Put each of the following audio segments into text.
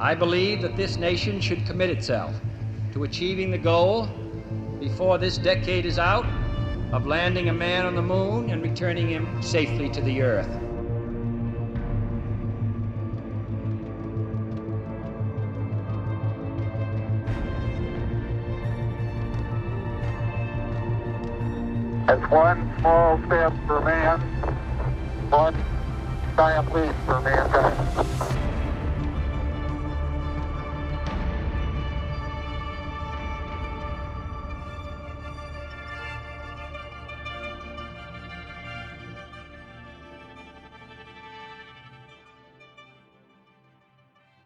I believe that this nation should commit itself to achieving the goal, before this decade is out, of landing a man on the moon and returning him safely to the Earth. It's one small step for man, one giant leap for mankind.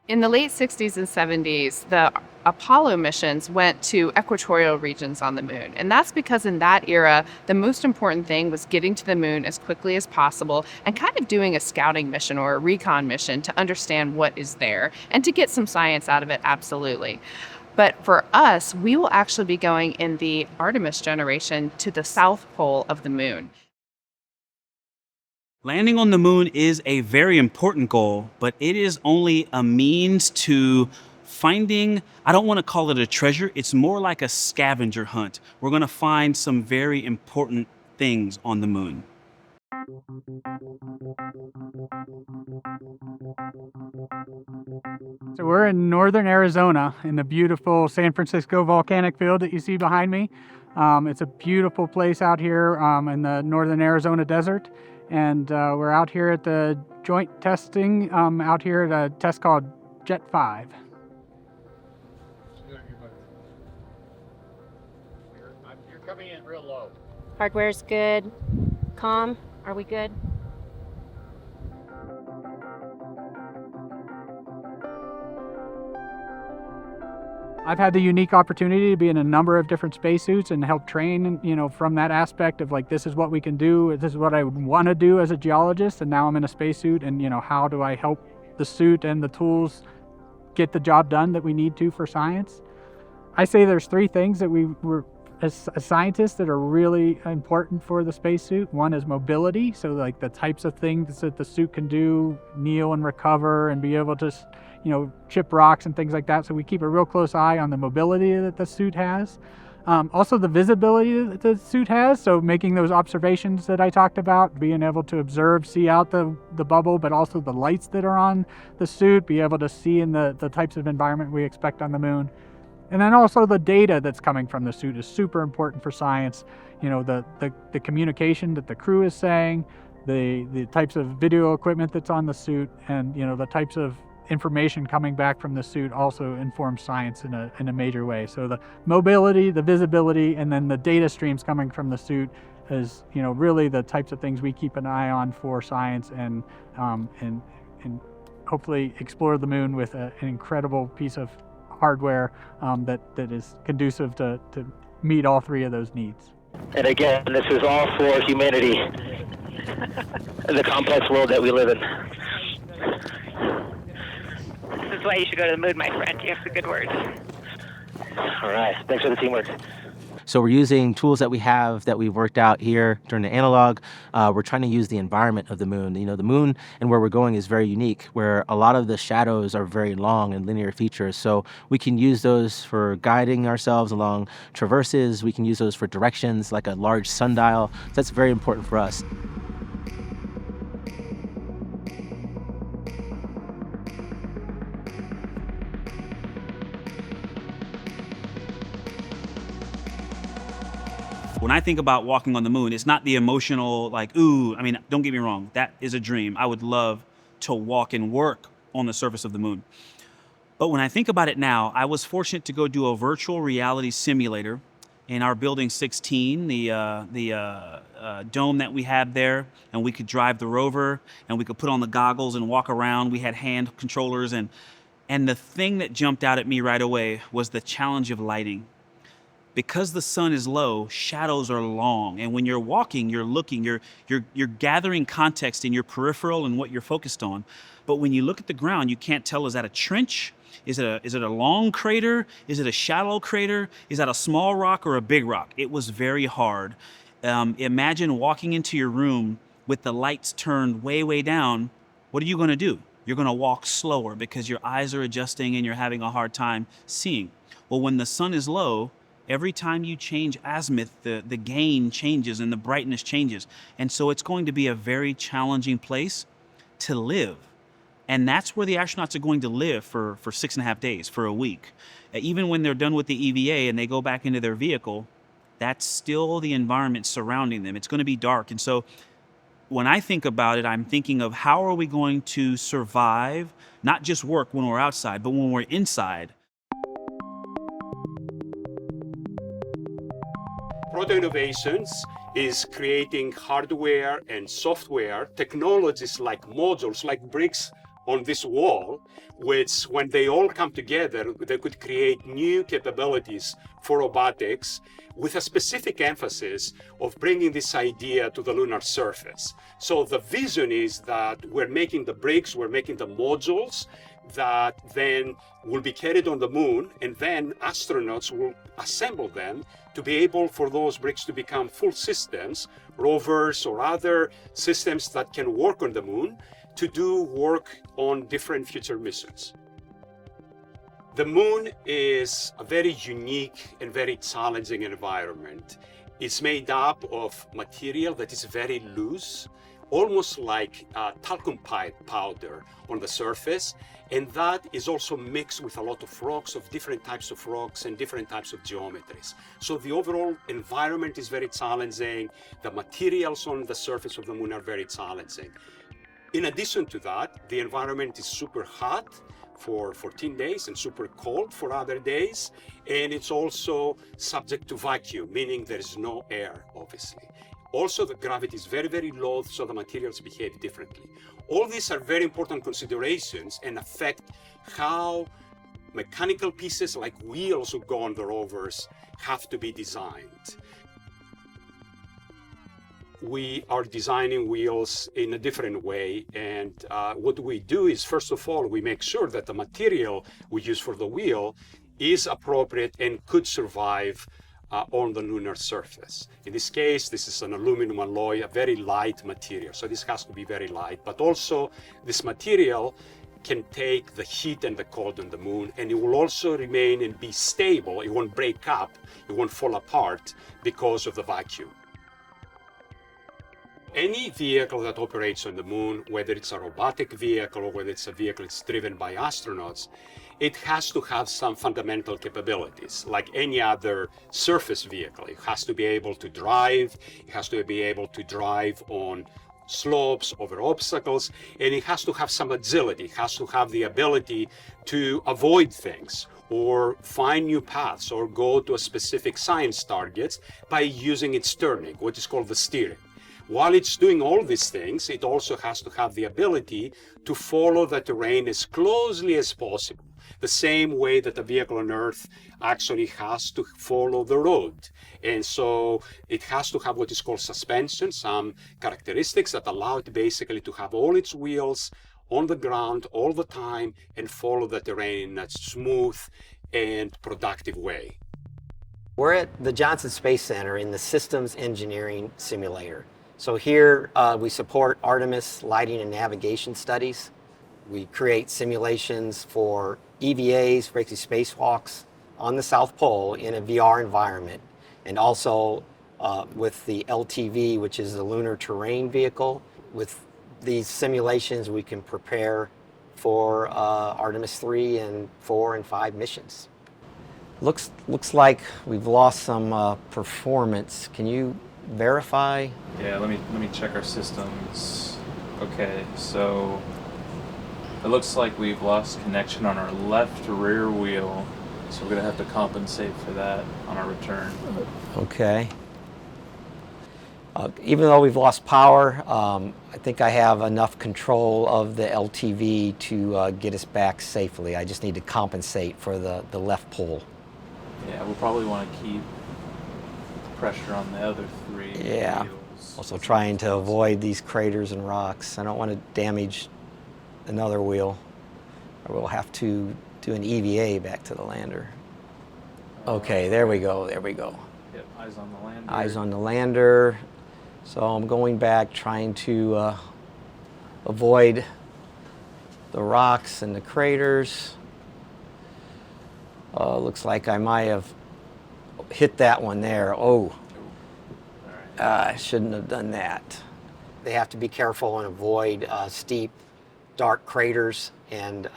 In the late 60s and 70s, the Apollo missions went to equatorial regions on the moon. And that's because in that era, the most important thing was getting to the moon as quickly as possible and kind of doing a scouting mission or a recon mission to understand what is there and to get some science out of it, absolutely. But for us, we will actually be going in the Artemis generation to the south pole of the moon. Landing on the moon is a very important goal, but it is only a means to finding, I don't want to call it a treasure, it's more like a scavenger hunt. We're going to find some very important things on the moon. So we're in northern Arizona in the beautiful San Francisco volcanic field that you see behind me. It's a beautiful place out here in the northern Arizona desert. And we're out here at the joint testing, out here at a test called Jet 5. You're coming in real low. Hardware's good. Comm, are we good? I've had the unique opportunity to be in a number of different spacesuits and help train, from that aspect of like, this is what we can do, this is what I would want to do as a geologist, and now I'm in a spacesuit, and how do I help the suit and the tools get the job done that we need to for science? I say there's three things that we're as scientists that are really important for the spacesuit. One is mobility, so like the types of things that the suit can do, kneel and recover and be able to chip rocks and things like that. So we keep a real close eye on the mobility that the suit has. Also the visibility that the suit has, so making those observations that I talked about, being able to observe, see out the bubble, but also the lights that are on the suit, be able to see in the types of environment we expect on the moon. And then also the data that's coming from the suit is super important for science. The communication that the crew is saying, the types of video equipment that's on the suit, and the types of information coming back from the suit also informs science in a major way. So the mobility, the visibility, and then the data streams coming from the suit is really the types of things we keep an eye on for science, and hopefully explore the moon with an incredible piece of hardware that is conducive to meet all three of those needs. And again, this is all for humanity in the complex world that we live in. This is why you should go to the moon, my friend. You have the good words. All right. Thanks for the teamwork. So we're using tools that we have that we've worked out here during the analog. We're trying to use the environment of the moon. The moon and where we're going is very unique, where a lot of the shadows are very long and linear features. So we can use those for guiding ourselves along traverses. We can use those for directions, like a large sundial. So that's very important for us. When I think about walking on the moon, it's not the emotional, don't get me wrong, that is a dream. I would love to walk and work on the surface of the moon. But when I think about it now, I was fortunate to go do a virtual reality simulator in our building 16, the dome that we had there, and we could drive the rover, and we could put on the goggles and walk around. We had hand controllers, and the thing that jumped out at me right away was the challenge of lighting. Because the sun is low, shadows are long, and when you're walking, you're looking, you're gathering context in your peripheral and what you're focused on. But when you look at the ground, you can't tell, is that a trench? Is it a long crater? Is it a shallow crater? Is that a small rock or a big rock? It was very hard. Imagine walking into your room with the lights turned way, way down. What are you going to do? you're going to walk slower because your eyes are adjusting and you're having a hard time seeing. Well, when the sun is low, every time you change azimuth, the gain changes and the brightness changes. And so it's going to be a very challenging place to live. And that's where the astronauts are going to live for 6.5 days, for a week. Even when they're done with the EVA and they go back into their vehicle, that's still the environment surrounding them. It's going to be dark. And so when I think about it, I'm thinking of how are we going to survive, not just work when we're outside, but when we're inside. Proto Innovations is creating hardware and software technologies like modules, like bricks on this wall, which when they all come together, they could create new capabilities for robotics with a specific emphasis of bringing this idea to the lunar surface. So the vision is that we're making the bricks, we're making the modules that then will be carried on the moon, and then astronauts will assemble them to be able for those bricks to become full systems, rovers or other systems that can work on the moon to do work on different future missions. The moon is a very unique and very challenging environment. It's made up of material that is very loose, almost like talcum powder on the surface, and that is also mixed with a lot of rocks, of different types of rocks and different types of geometries. So the overall environment is very challenging. The materials on the surface of the moon are very challenging. In addition to that, the environment is super hot for 14 days and super cold for other days. And it's also subject to vacuum, meaning there is no air, obviously. Also, the gravity is very, very low, so the materials behave differently. All these are very important considerations and affect how mechanical pieces like wheels who go on the rovers have to be designed. We are designing wheels in a different way, and what we do is, first of all, we make sure that the material we use for the wheel is appropriate and could survive on the lunar surface. In this case, this is an aluminum alloy, a very light material, so this has to be very light, but also this material can take the heat and the cold on the moon, and it will also remain and be stable. It won't break up, it won't fall apart because of the vacuum. Any vehicle that operates on the moon, whether it's a robotic vehicle or whether it's a vehicle that's driven by astronauts, it has to have some fundamental capabilities. Like any other surface vehicle, it has to be able to drive, it has to be able to drive on slopes, over obstacles, and it has to have some agility. It has to have the ability to avoid things or find new paths or go to a specific science targets by using its turning, what is called the steering. While it's doing all these things, it also has to have the ability to follow the terrain as closely as possible, the same way that a vehicle on Earth actually has to follow the road. And so it has to have what is called suspension, some characteristics that allow it basically to have all its wheels on the ground all the time and follow the terrain in a smooth and productive way. We're at the Johnson Space Center in the Systems Engineering Simulator. So here we support Artemis lighting and navigation studies. We create simulations for EVAs, basically spacewalks on the South Pole in a VR environment, and also with the LTV, which is the Lunar Terrain Vehicle. With these simulations, we can prepare for Artemis III and 4 and 5 missions. Looks like we've lost some performance. Can you verify? Yeah, let me check our systems. Okay, so it looks like we've lost connection on our left rear wheel, so we're gonna have to compensate for that on our return. Okay. Even though we've lost power, I think I have enough control of the LTV to get us back safely. I just need to compensate for the left pole. Yeah, we'll probably want to keep pressure on the other 3 wheels. Also trying to avoid these craters and rocks. I don't want to damage another wheel, or we'll have to do an EVA back to the lander. Okay, there we go. Yep, eyes on the lander. Eyes on the lander. So I'm going back, trying to avoid the rocks and the craters. Oh, looks like I might have hit that one there. Oh, I shouldn't have done that. They have to be careful and avoid steep, dark craters and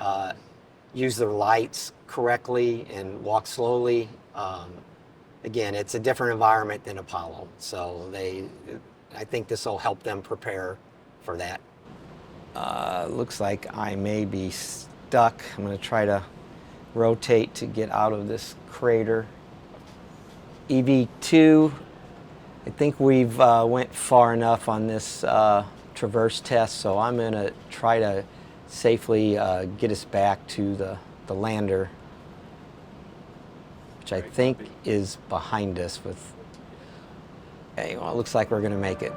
use their lights correctly and walk slowly. Again, it's a different environment than Apollo, so I think this will help them prepare for that. Looks like I may be stuck. I'm going to try to rotate to get out of this crater. EV2, I think we've went far enough on this traverse test, so I'm going to try to safely get us back to the lander, which I think is behind us with, okay, well, it looks like we're going to make it.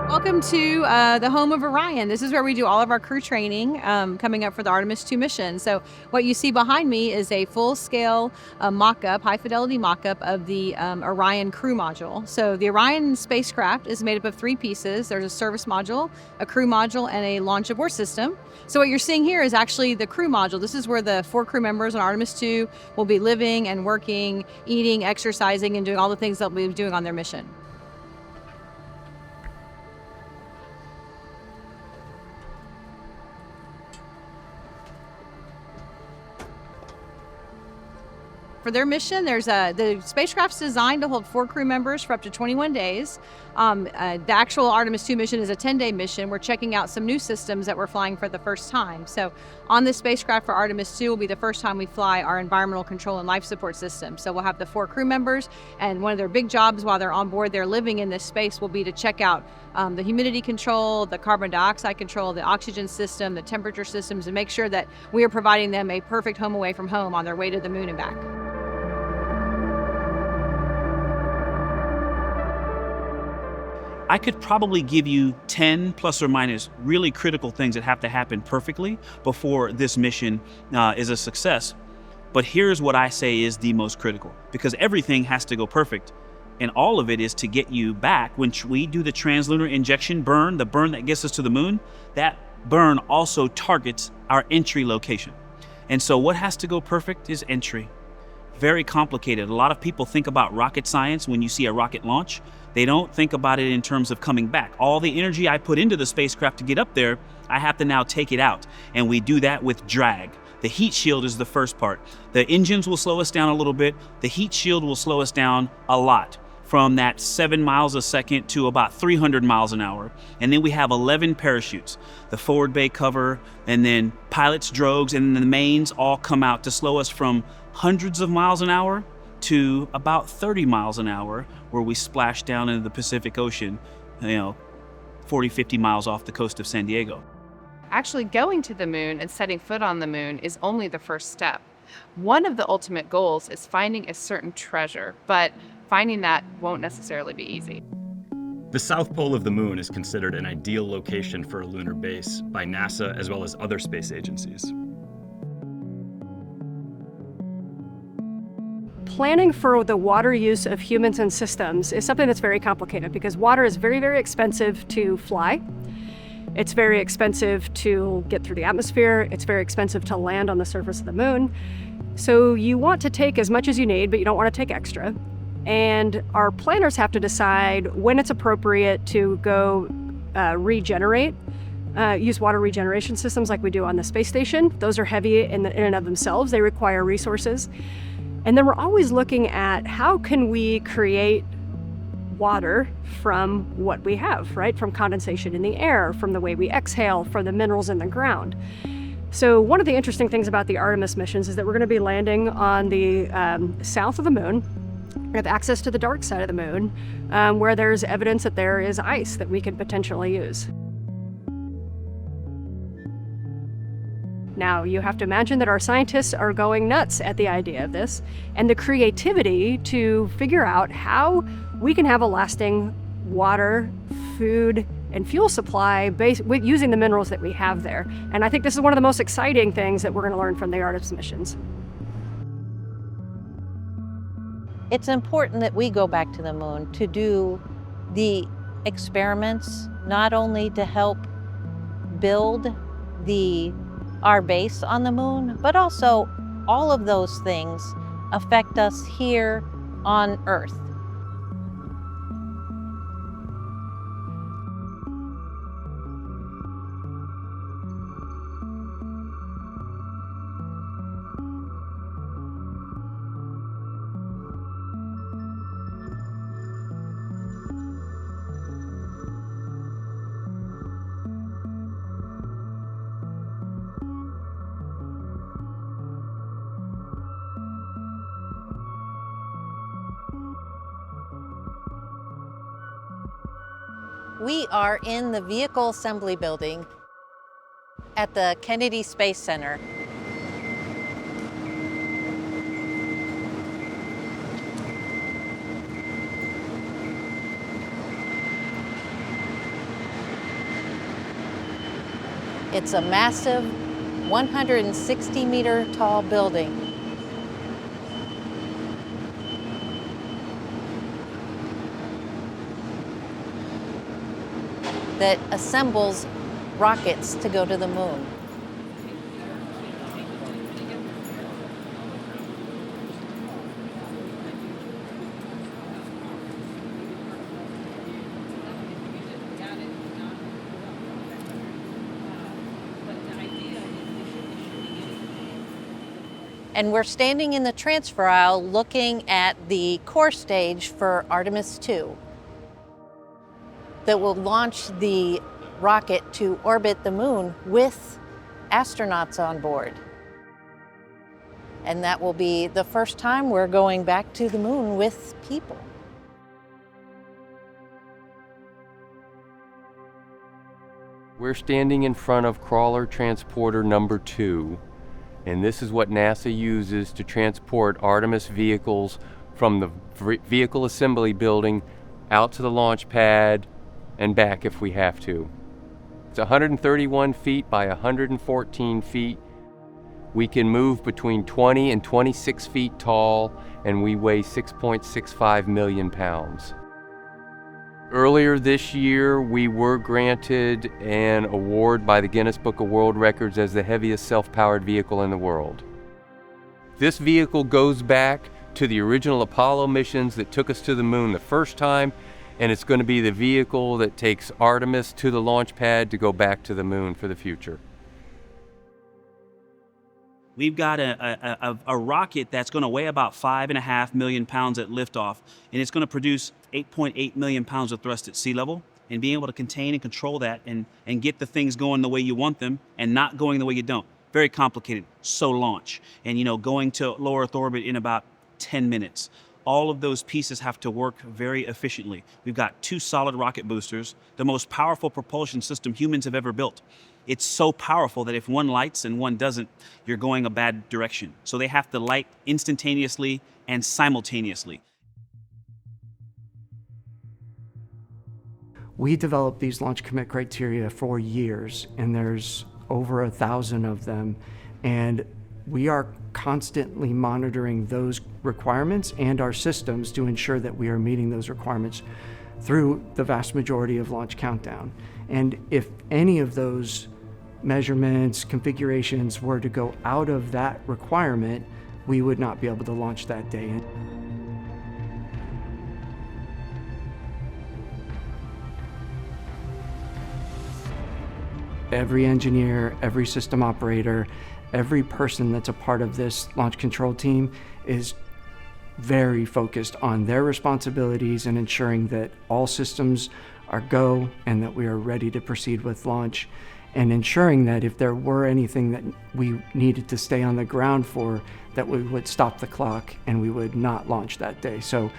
Welcome to the home of Orion. This is where we do all of our crew training coming up for the Artemis II mission. So what you see behind me is a full-scale mock-up, high-fidelity mock-up of the Orion crew module. So the Orion spacecraft is made up of 3 pieces. There's a service module, a crew module, and a launch abort system. So what you're seeing here is actually the crew module. This is where the 4 crew members on Artemis II will be living and working, eating, exercising, and doing all the things they'll be doing on their mission. For their mission, the spacecraft's designed to hold 4 crew members for up to 21 days. The actual Artemis II mission is a 10-day mission. We're checking out some new systems that we're flying for the first time. So on this spacecraft for Artemis II will be the first time we fly our environmental control and life support system. So we'll have the 4 crew members, and one of their big jobs while they're on board, they're living in this space, will be to check out the humidity control, the carbon dioxide control, the oxygen system, the temperature systems, and make sure that we are providing them a perfect home away from home on their way to the moon and back. I could probably give you 10 plus or minus really critical things that have to happen perfectly before this mission is a success. But here's what I say is the most critical, because everything has to go perfect. And all of it is to get you back. When we do the translunar injection burn, the burn that gets us to the moon, that burn also targets our entry location. And so what has to go perfect is entry. Very complicated. A lot of people think about rocket science when you see a rocket launch. They don't think about it in terms of coming back. All the energy I put into the spacecraft to get up there, I have to now take it out. And we do that with drag. The heat shield is the first part. The engines will slow us down a little bit. The heat shield will slow us down a lot, from that 7 miles a second to about 300 miles an hour. And then we have 11 parachutes. The forward bay cover, and then pilots' drogues, and then the mains all come out to slow us from hundreds of miles an hour to about 30 miles an hour, where we splash down into the Pacific Ocean, 40, 50 miles off the coast of San Diego. Actually going to the moon and setting foot on the moon is only the first step. One of the ultimate goals is finding a certain treasure, but finding that won't necessarily be easy. The south pole of the moon is considered an ideal location for a lunar base by NASA as well as other space agencies. Planning for the water use of humans and systems is something that's very complicated because water is very, very expensive to fly. It's very expensive to get through the atmosphere. It's very expensive to land on the surface of the moon. So you want to take as much as you need, but you don't want to take extra. And our planners have to decide when it's appropriate to go regenerate, use water regeneration systems like we do on the space station. Those are heavy in and of themselves. They require resources. And then we're always looking at how can we create water from what we have, right? From condensation in the air, from the way we exhale, from the minerals in the ground. So one of the interesting things about the Artemis missions is that we're going to be landing on the south of the moon. We have access to the dark side of the moon, where there's evidence that there is ice that we could potentially use. Now, you have to imagine that our scientists are going nuts at the idea of this, and the creativity to figure out how we can have a lasting water, food, and fuel supply with using the minerals that we have there. And I think this is one of the most exciting things that we're going to learn from the Artemis missions. It's important that we go back to the moon to do the experiments, not only to help build our base on the moon, but also all of those things affect us here on Earth. We are in the Vehicle Assembly Building at the Kennedy Space Center. It's a massive 160-meter tall building. That assembles rockets to go to the moon. And we're standing in the transfer aisle looking at the core stage for Artemis II that will launch the rocket to orbit the moon with astronauts on board. And that will be the first time we're going back to the moon with people. We're standing in front of crawler transporter number 2, and this is what NASA uses to transport Artemis vehicles from the vehicle assembly building out to the launch pad and back if we have to. It's 131 feet by 114 feet. We can move between 20 and 26 feet tall, and we weigh 6.65 million pounds. Earlier this year, we were granted an award by the Guinness Book of World Records as the heaviest self-powered vehicle in the world. This vehicle goes back to the original Apollo missions that took us to the moon the first time, and it's going to be the vehicle that takes Artemis to the launch pad to go back to the moon for the future. We've got a rocket that's going to weigh about 5.5 million pounds at liftoff, and it's going to produce 8.8 million pounds of thrust at sea level, and being able to contain and control that and get the things going the way you want them and not going the way you don't. Very complicated. So launch. And, going to low Earth orbit in about 10 minutes. All of those pieces have to work very efficiently. We've got 2 solid rocket boosters, the most powerful propulsion system humans have ever built. It's so powerful that if one lights and one doesn't, you're going a bad direction. So they have to light instantaneously and simultaneously. We developed these launch commit criteria for years, and there's over 1,000 of them. And we are constantly monitoring those requirements and our systems to ensure that we are meeting those requirements through the vast majority of launch countdown. And if any of those measurements, configurations were to go out of that requirement, we would not be able to launch that day. Every engineer, every system operator, every person that's a part of this launch control team is very focused on their responsibilities and ensuring that all systems are go and that we are ready to proceed with launch, and ensuring that if there were anything that we needed to stay on the ground for, that we would stop the clock and we would not launch that day. So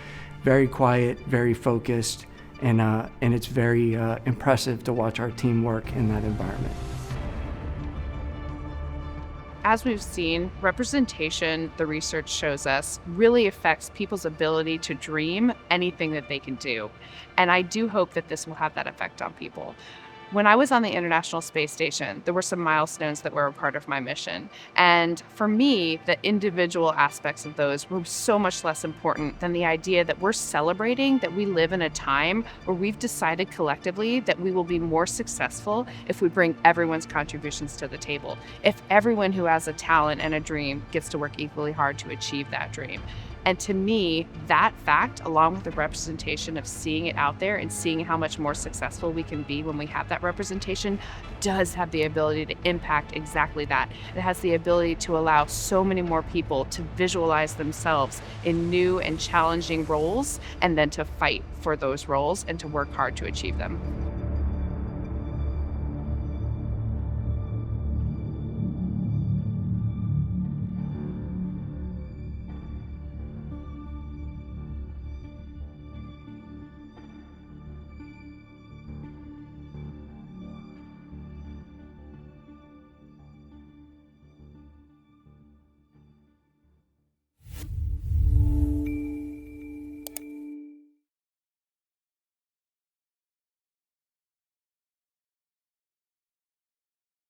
very quiet, very focused, and it's very impressive to watch our team work in that environment. As we've seen, representation, the research shows us, really affects people's ability to dream anything that they can do. And I do hope that this will have that effect on people. When I was on the International Space Station, there were some milestones that were a part of my mission. And for me, the individual aspects of those were so much less important than the idea that we're celebrating that we live in a time where we've decided collectively that we will be more successful if we bring everyone's contributions to the table. If everyone who has a talent and a dream gets to work equally hard to achieve that dream. And to me, that fact, along with the representation of seeing it out there and seeing how much more successful we can be when we have that representation, does have the ability to impact exactly that. It has the ability to allow so many more people to visualize themselves in new and challenging roles, and then to fight for those roles and to work hard to achieve them.